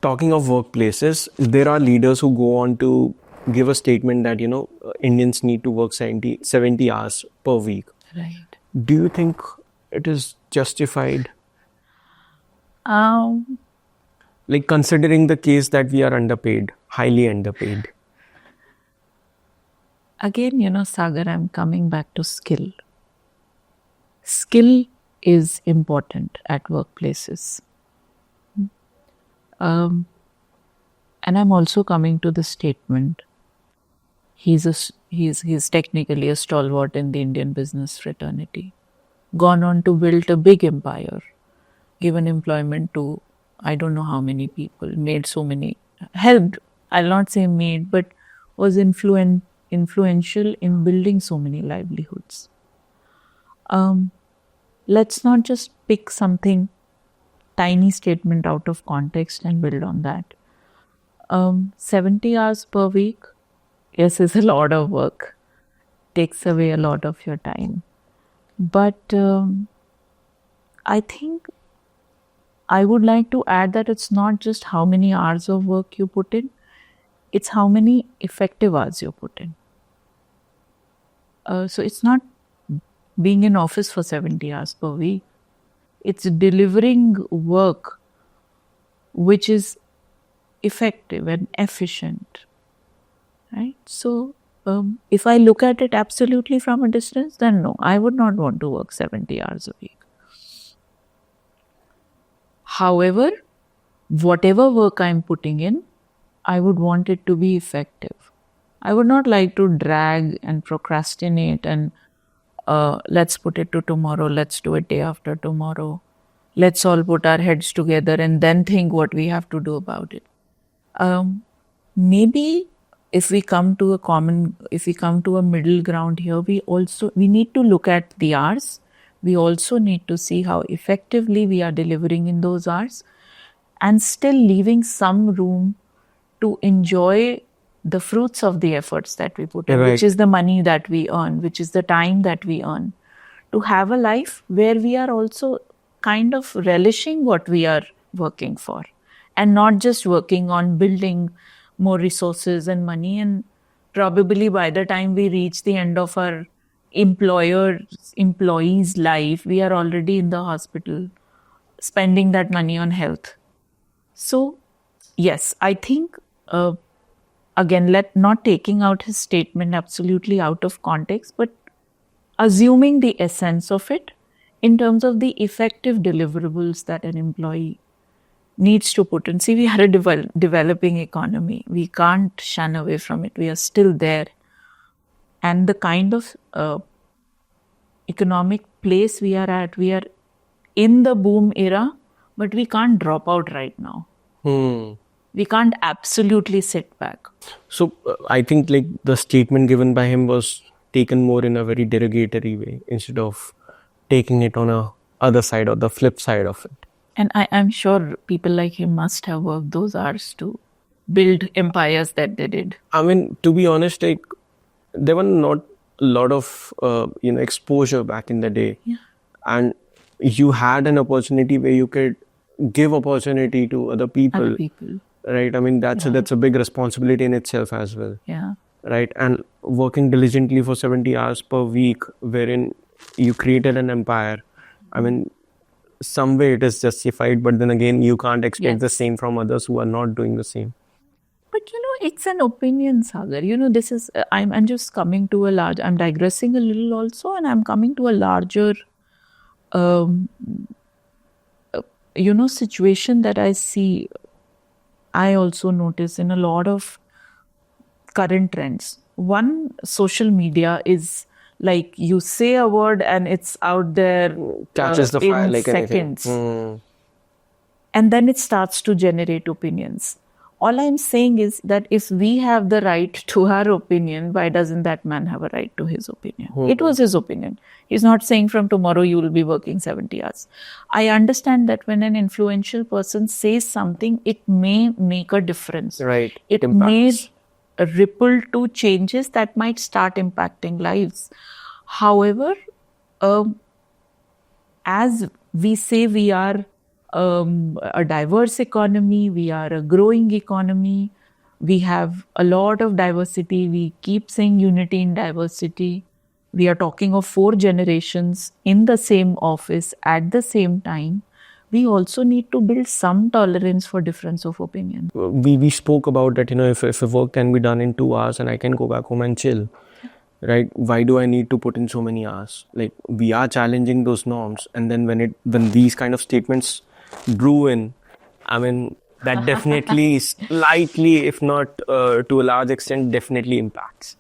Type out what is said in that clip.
Talking of workplaces, there are leaders who go on to give a statement that, Indians need to work 70 hours per week. Right. Do you think it is justified? Like considering the case that we are underpaid, highly underpaid. Again, Sagar, I'm coming back to skill. Skill is important at workplaces. And I'm also coming to the statement. He's technically a stalwart in the Indian business fraternity. Gone on to build a big empire, given employment to I don't know how many people, made so many, helped, I'll not say made, but was influential in building so many livelihoods. Let's not just pick something, tiny statement out of context and build on that. 70 hours per week, yes, is a lot of work. Takes away a lot of your time. But I think I would like to add that it's not just how many hours of work you put in, it's how many effective hours you put in. So it's not being in office for 70 hours per week. It's delivering work which is effective and efficient, right? So if I look at it absolutely from a distance, then no, I would not want to work 70 hours a week. However, whatever work I'm putting in, I would want it to be effective. I would not like to drag and procrastinate and let's put it to tomorrow, let's do it day after tomorrow. Let's all put our heads together and then think what we have to do about it. Maybe if we come to a middle ground here, we need to look at the hours. We also need to see how effectively we are delivering in those hours and still leaving some room to enjoy the fruits of the efforts that we put in, which is the money that we earn, which is the time that we earn. To have a life where we are also kind of relishing what we are working for and not just working on building more resources and money. And probably by the time we reach the end of our employee's life, we are already in the hospital spending that money on health. So, yes, I think, again, not taking out his statement absolutely out of context, but assuming the essence of it in terms of the effective deliverables that an employee needs to put in. See, we are a developing economy. We can't shun away from it. We are still there. And the kind of economic place we are at, we are in the boom era, but we can't drop out right now. We can't absolutely sit back. So I think like the statement given by him was taken more in a very derogatory way instead of taking it on a other side or the flip side of it. And I'm sure people like him must have worked those hours to build empires that they did. I mean, to be honest, like there were not a lot of exposure back in the day, and you had an opportunity where you could give opportunity to other people. Right. I mean, that's a big responsibility in itself as well. Yeah. Right. And working diligently for 70 hours per week, wherein you created an empire. I mean, some way it is justified, but then again, you can't expect the same from others who are not doing the same. But it's an opinion, Sagar. This is, I'm just coming to I'm digressing a little also, and I'm coming to a larger, situation that I see. I also notice in a lot of current trends. One, social media is like you say a word and it's out there catches the fire in like seconds. And then it starts to generate opinions. All I'm saying is that if we have the right to our opinion, why doesn't that man have a right to his opinion? It was his opinion. He's not saying from tomorrow you will be working 70 hours. I understand that when an influential person says something, it may make a difference. Right. It may ripple to changes that might start impacting lives. However, as we say we are a diverse economy, we are a growing economy, we have a lot of diversity. We keep saying unity in diversity. We are talking of 4 generations in the same office at the same time. We also need to build some tolerance for difference of opinion. We spoke about that, if a work can be done in 2 hours and I can go back home and chill, right? Why do I need to put in so many hours? Like, we are challenging those norms, and then when these kind of statements brew in, I mean, that definitely slightly, if not to a large extent, definitely impacts.